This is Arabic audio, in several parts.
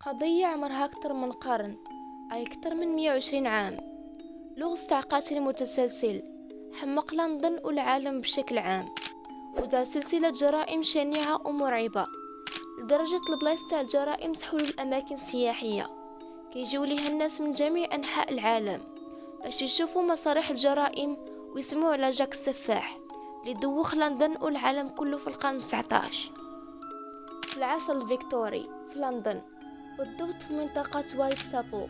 قضية عمرها أكثر من قرن، أي أكثر من 120 عام. لغز تاع قاتل متسلسل حمق لندن والعالم بشكل عام، ودار سلسلة جرائم شنيعة ومرعبة لدرجة البلايص تاع الجرائم تحول لأماكن سياحية كيجيو ليها الناس من جميع أنحاء العالم باش يشوفوا مسارح الجرائم ويسمعوا على جاك السفاح اللي دوخ لندن والعالم كله في القرن 19. في العصر الفيكتوري في لندن، بالضبط في منطقة وايت شابو،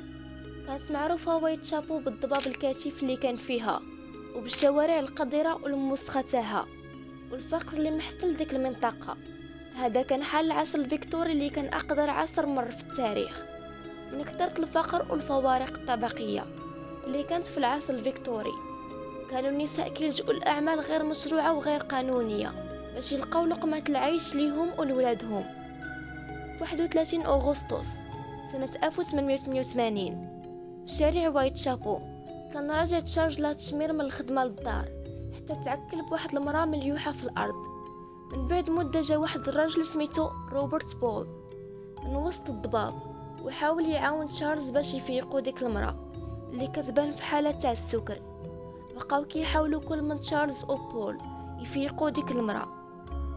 كانت معروفة وايت شابو بالضباب الكثيف اللي كان فيها وبالشوارع القذرة والموسخة تاعها والفقر اللي محتل ديك المنطقة. هذا كان حال العصر الفيكتوري اللي كان أقدر عصر مر في التاريخ من كثرة الفقر والفوارق الطبقية اللي كانت في العصر الفيكتوري. كانوا النساء كيلجؤوا الأعمال غير مشروعة وغير قانونية باش يلقاو لقمة العيش ليهم ولولادهم. في 31 أغسطس سنة 1888 في شارع وايت شابو، كان راجع تشارج لا تشمير من الخدمة للدار حتى تعكل بواحد المرأة مليوحة في الأرض. من بعد مدة جا واحد الراجل سميتو روبرت بول من وسط الضباب وحاول يعاون تشارلز باش يفيقوا ديك المرأة اللي كتبان في حالة تاع السكر. بقاو كيحاولوا كل من تشارلز وبول يفيقوا ديك المرأة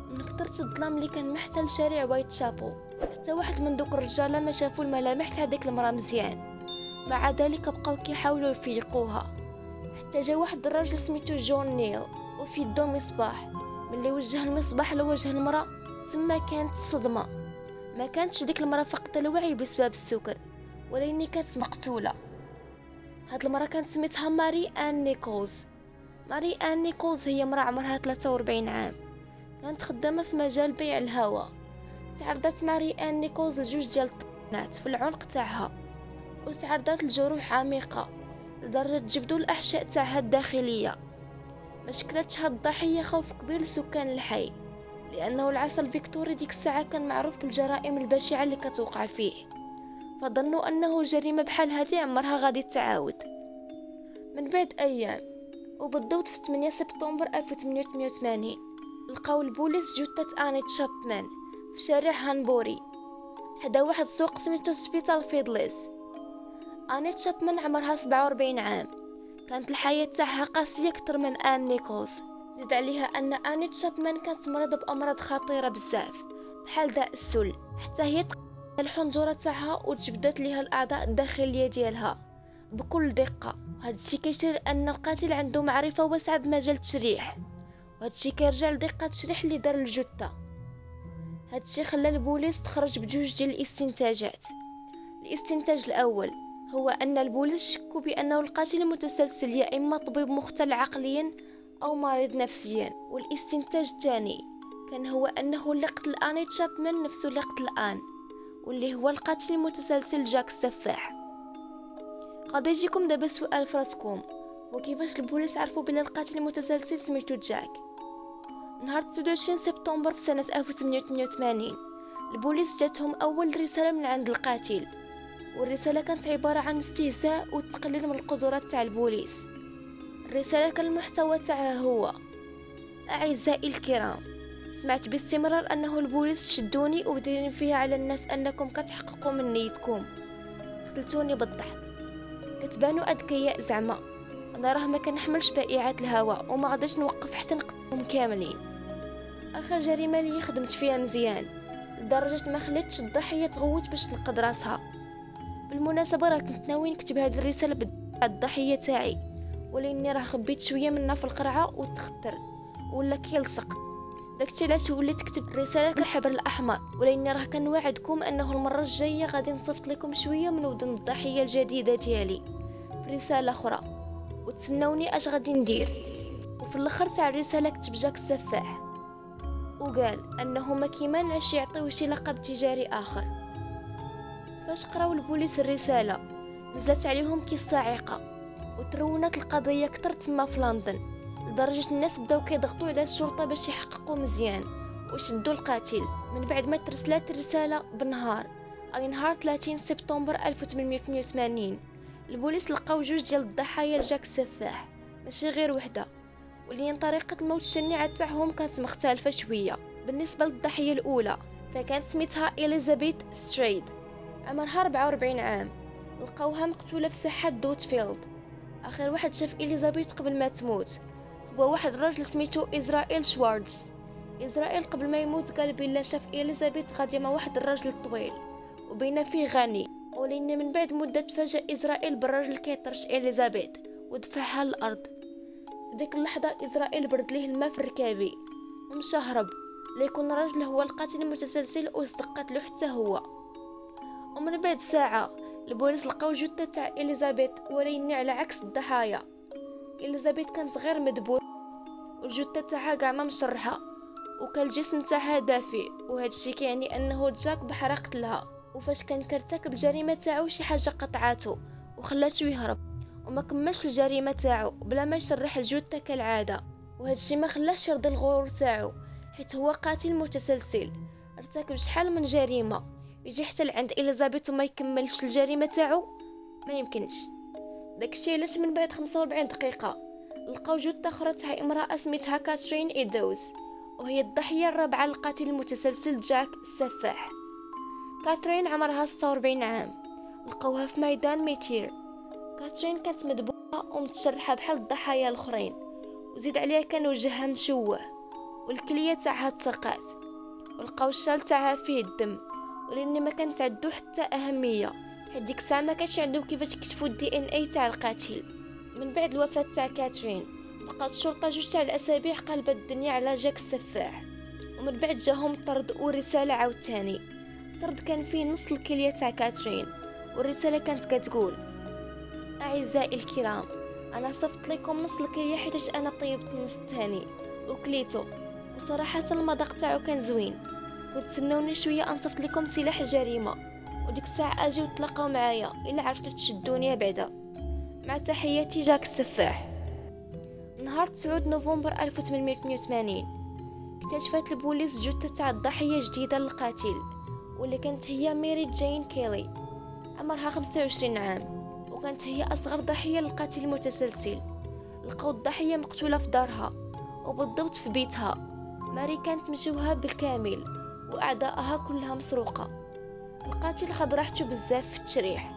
من كثرة الظلام اللي كان محتل شارع وايت شابو. حتى واحد من دوك الرجاله ما شافوا الملامح تاع ديك المرأة مزيان، مع ذلك بقاو كيحاولوا يفيقوها. حتى جا واحد الراجل سميتو جون نيل وفي يدو مصباح، ملي وجه المصباح لوجه المرأة تما كانت الصدمة. ما كانتش ديك المرأة فقدت الوعي بسبب السكر، ولكن كانت مقتولة. هاد المرأة كانت سميتها ماري آن نيكولز. ماري آن نيكولز هي مرأة عمرها 43 عام، كانت خدامة في مجال بيع الهواء. تعرضت ماري آن نيكولز لجوج ديال الطعنات في العنق تاعها، وتعرضت لجروح عميقة لدرجة جبدوا الأحشاء تاعها الداخلية. ما شكلتش هاد الضحية خوف كبير لسكان الحي، لأنه العصر الفيكتوري ديك الساعة كان معروف بالجرائم البشعة اللي كتوقع فيه، فظنوا أنه جريمة بحال هذه عمرها غادي تعاود. من بعد أيام، وبالضبط في 8 سبتمبر 1888، لقاو البوليس جثة آني تشابمان في شارع هانبوري حدا واحد السوق سميتو سبيتال فيدليز. آني تشابمان عمرها 47 عام، كانت الحياة تاعها قاسية أكثر من آن نيكولز. زيد عليها أن آني تشابمان كانت مريضة بأمراض خطيرة بزاف بحال داء السل، حتى هي تقطع الحنجرة تاعها وتجبدت ليها الأعضاء الداخلية ديالها بكل دقة. وهذا الشيء كيشير أن القاتل عنده معرفة واسعة بمجال التشريح، وهذا الشيء كيرجع لدقة التشريح اللي دار الجثة. هذا الشيء خلى البوليس تخرج بجوج ديال الاستنتاجات. الاستنتاج الأول هو أن البوليس شكوا بأنه القاتل المتسلسل يا إما طبيب مختل عقليا أو مريض نفسيا. والاستنتاج الثاني كان هو أنه اللي قتل آني تشابمان نفسه اللي قتل آن، واللي هو القاتل المتسلسل جاك السفاح. غادي يجيكم دابا سؤال فراسكم، وكيفاش البوليس عرفوا بلي القاتل المتسلسل سميتو جاك؟ نهار 29 سبتمبر في سنة 1888 البوليس جاتهم أول رسالة من عند القاتل، والرسالة كانت عبارة عن استهزاء والتقليل من القدرات تاع البوليس. الرسالة كان المحتوى تاعها هو: أعزائي الكرام، سمعت باستمرار أنه البوليس شدوني وبدين فيها على الناس أنكم كتحققوا من نيتكم، قتلتوني بالضحك، كتبانوا أذكياء زعما. أنا راه ما كنحملش بائعات الهواء وما غاديش نوقف حتى نقتلهم كاملين. آخر جريمة لي خدمت فيها مزيان لدرجة ما خليتش الضحية تغوت باش تنقذ راسها. بالمناسبة راه كنت ناوي نكتب هذه الرسالة الضحية تاعي، ولكني راه خبيت شوية منها في القرعة وتخطر ولا كيلصق. داكشي علاش وليت كتبت الرسالة بالحبر الأحمر، ولكني راه كنوعدكم أنه المرة الجاية غادي نصيفط لكم شوية من ودن الضحية الجديدة ديالي في رسالة أخرى، وتسنوني اش غادي ندير. وفي الاخر تاع الرسالة كتب جاك السفاح وقال أنه ما كيمانعش يعطيو شي لقب تجاري آخر. فاش قراو البوليس الرسالة نزلت عليهم كي الصاعقة، وترونت القضية كتر تما في لندن لدرجة الناس بداو كيضغطوا على الشرطة باش يحققوا مزيان وشدوا القاتل. من بعد ما ترسلات الرسالة بنهار، أي نهار 30 سبتمبر 1888، البوليس لقاو جوج ديال الضحايا لجاك السفاح، ماشي غير وحده، ولين طريقة الموت الشنيعة تاعهم كانت مختلفة شوية. بالنسبة للضحية الأولى فكانت سميتها إليزابيث ستريد، عمرها 44 عام. لقاوها مقتولة في ساحة دوتفيلد. آخر واحد شاف إليزابيث قبل ما تموت هو واحد الراجل سميتو إزرائيل شوارتز. إزرائيل قبل ما يموت قال بلا شاف إليزابيث غادية مع واحد الراجل الطويل وبين فيه غني، ولأن من بعد مدة تفاجأ إزرائيل بالراجل كيطرش إليزابيث ودفعها للأرض. في ديك اللحظة إزرائيل برد ليه الماء في الركابي ومشى هرب ليكون الراجل هو القاتل المتسلسل وصدقت له حتى هو. ومن بعد ساعة البوليس لقاو جثة تاع إليزابيث، ولكن على عكس الضحايا إليزابيث كانت غير مدبوح والجثة تاعها كاع ما مشرحة، وكان الجسم تاعها دافي، وهذا الشيء كيعني انه جاك بحر قتلها. وفاش كان كرتكب الجريمه تاعو شي حاجه قطعاتو وخلاتو يهرب وما كملش الجريمه تاعو بلا ما يشرح الجثه كالعاده. وهذا الشيء ما خلاش يرضي الغرور تاعو، حيت هو قاتل متسلسل ارتكب شحال من جريمه، يجي حتى لعند إليزابيث وما يكملش الجريمه تاعو، ما يمكنش. داكشي علاش من بعد 45 دقيقه لقاو جثه اخرى تاع امراه سميتها كاترين إيدوز، وهي الضحيه الرابعه للقاتل المتسلسل جاك السفاح. كاترين عمرها 46 عام. لقوها في ميدان ميتير. كاترين كانت مدبوحه ومتشرحه بحال الضحايا الاخرين، وزيد عليها كان وجهها مشوه والكليه تاعها تسقات، ولقاو الشال تاعها فيه الدم، ولان ما كانت عندو حتى اهميه حيت ديك الساعه ما كانش عندهم كيفاش يكتشفوا الدي ان اي تاع القاتل. من بعد الوفاه تاع كاترين بقات الشرطه جوج تاع الاسابيع قلبت الدنيا على جاك السفاح، ومن بعد جاهم طرد ورساله عاوتاني. الطرد كان فيه نص الكليه تاع كاترين، والرساله كانت كتقول: اعزائي الكرام، انا صفت لكم نص الكليه حيتاش انا طيبت النص الثاني وكليتو، وصراحه المذاق تاعو كان زوين، وتسنوني شويه انصفت لكم سلاح الجريمه، وديك الساعه اجيو تلاقاو معايا الا عرفتوا تشدوني بعدا. مع تحياتي جاك السفاح. نهار 9 نوفمبر 1882 اكتشفت البوليس جثة تاع الضحية جديدة للقاتل، واللي كانت هي ميري جين كيلي، عمرها 25 عام، وكانت هي أصغر ضحية للقاتل المتسلسل. لقاو الضحية مقتولة في دارها، وبالضبط في بيتها. ماري كانت مشوهة بالكامل وأعضاءها كلها مسروقة. القاتل خد راحته بزاف في التشريح.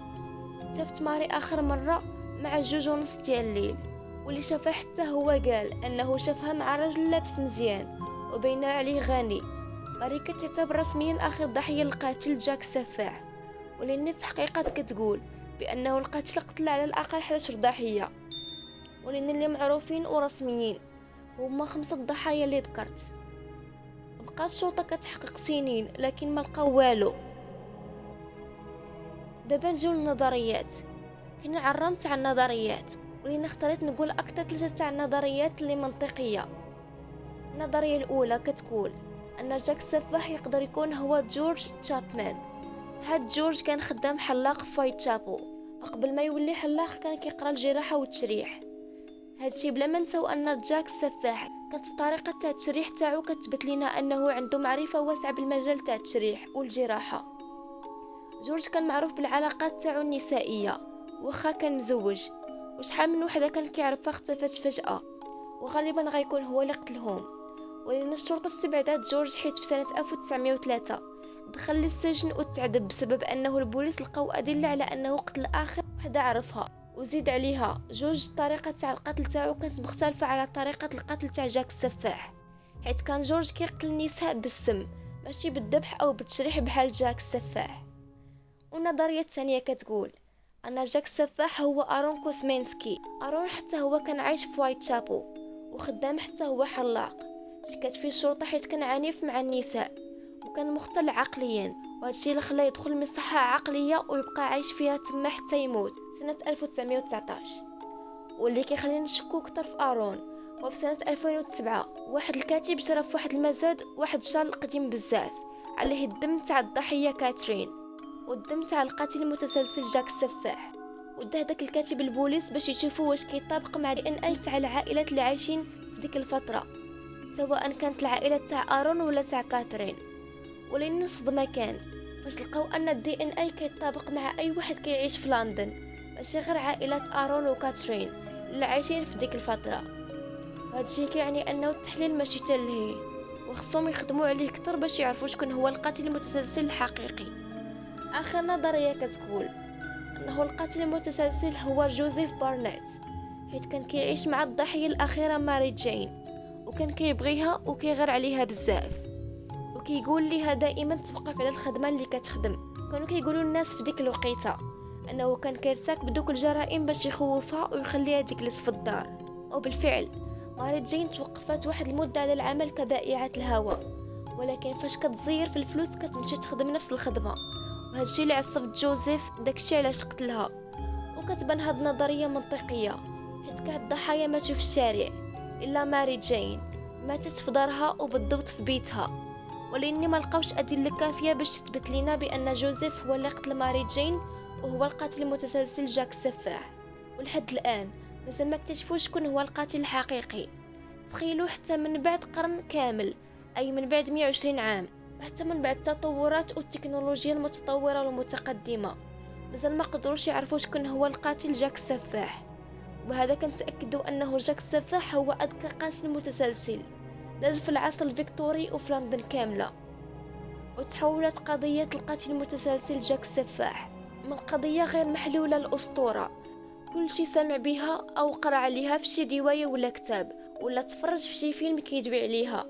شفت ماري آخر مرة مع 2:30 ديال الليل، واللي شافها حتى هو قال انه شافها مع رجل لابس مزيان وبين عليه غني. ماري كتعتبر رسميا اخر ضحيه للقاتل جاك السفاح، ولان التحقيقات كتقول بانه القاتل قتل على الاقل 11 ضحيه، ولان اللي معروفين ورسميين هما 5 ضحايا اللي ذكرت. بقات الشرطه كتحقق سنين لكن ما لقاو والو. دابا نجيو للنظريات. كاين عرام تاع النظريات، ولين اختاريت نقول اكثر 3 تاع النظريات اللي منطقيه. النظريه الاولى كتقول ان جاك السفاح يقدر يكون هو جورج تشابمان. هاد جورج كان خدام حلاق في وايت شابو، قبل ما يولي حلاق كان كيقرا الجراحه والتشريح. هادشي بلا ما نساو ان جاك السفاح كانت الطريقه تاع التشريح تاعو كتبت لنا انه عنده معرفه واسعه بالمجال تاع التشريح والجراحه. جورج كان معروف بالعلاقات تاعو النسائيه، واخا كان مزوج، وشحال من وحده كان كيعرفها اختفت فجأة، وغالبا غيكون هو اللي قتلهم. ولأن الشرطة استبعدت جورج حيت في سنة 1903 دخل للسجن وتعذب بسبب أنه البوليس لقاو أدلة على أنه قتل آخر وحدة عرفها. وزيد عليها جورج الطريقة تاع القتل تاعو كانت مختلفة على طريقة القتل تاع جاك السفاح، حيت كان جورج كيقتل النساء بالسم ماشي بالذبح أو بالتشريح بحال جاك السفاح. والنظرية الثانية كتقول أن جاك السفاح هو أرون كوسمينسكي. أرون حتى هو كان عايش في وايت شابو وخدام حتى هو حلاق. شكات فيه الشرطة حيت كان عنيف مع النساء وكان مختل عقليا، وهادشي اللي خلاه يدخل مصحة عقلية ويبقى عايش فيها تما حتى يموت سنة 1919. واللي كيخلينا نشكو كتر في أرون. وفي سنة 2007 واحد الكاتب جرى في واحد المزاد واحد شال قديم بزاف عليه الدم تاع الضحية كاترين والدم تاع القاتل المتسلسل جاك السفاح، وده داك الكاتب البوليس باش يشوفوا واش كيطابق مع دي ان اي تاع العائلات اللي عايشين في ديك الفتره، سواء كانت العائله تاع ارون ولا تاع كاترين. ولين الصدمه كانت فاش لقاو ان الدي ان اي كيطابق مع اي واحد كيعيش في لندن، ماشي غير عائلات ارون وكاترين اللي عايشين في ديك الفتره. وهادشي كيعني انه التحليل ماشي تلهي، وخصهم يخدموا عليه كتر باش يعرفوا شكون هو القاتل المتسلسل الحقيقي. آخر نظرية كتقول أنه القاتل المتسلسل هو جوزيف بارنيت، حيث كان كيعيش مع الضحية الأخيرة ماري جين، وكان كيبغيها وكيغير عليها بزاف، وكيقول ليها دائما توقف على الخدمة اللي كتخدم. كانوا كيقولوا الناس في ديك الوقيته انه كان كيرتكب دوك الجرائم باش يخوفها ويخليها تجلس في الدار. وبالفعل ماري جين توقفت واحد المدة على العمل كبائعة الهواء، ولكن فاش كتزير في الفلوس كتمشي تخدم نفس الخدمة، وهادشي اللي عصف جوزيف، داكشي علاش قتلها. وكتبان هاد النظرية منطقية، حيت كاع الضحايا ماتوا في الشارع الا ماري جين ماتت في دارها وبالضبط في بيتها، ولاني ما لقاوش ادله كافيه باش تثبت لنا بان جوزيف هو اللي قتل ماري جين وهو القاتل المتسلسل جاك السفاح. ولحد الان مازال ما اكتشفوش شكون هو القاتل الحقيقي. تخيلوا حتى من بعد قرن كامل، اي من بعد 120 عام، وحتى من بعد التطورات والتكنولوجيا المتطوره والمتقدمه، مازال ما قدروش يعرفوا شكون هو القاتل جاك السفاح. وهذا كنتاكدوا انه جاك السفاح هو اذكى قاتل متسلسل داز في العصر الفيكتوري وفي لندن كامله. وتحولت قضيه القاتل المتسلسل جاك السفاح من قضيه غير محلوله لاسطوره كل شي سمع بها او قرا عليها في شي روايه ولا كتاب ولا تفرج في شي فيلم كيدوي عليها.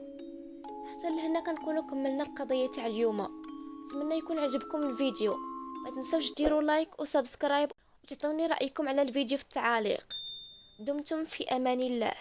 حتى لهنا كنكونوا كملنا القضيه تاع اليوم. نتمنى يكون عجبكم الفيديو، ما تنسوش ديروا لايك وسبسكرايب وتعطوني رايكم على الفيديو في التعاليق. دمتم في امان الله.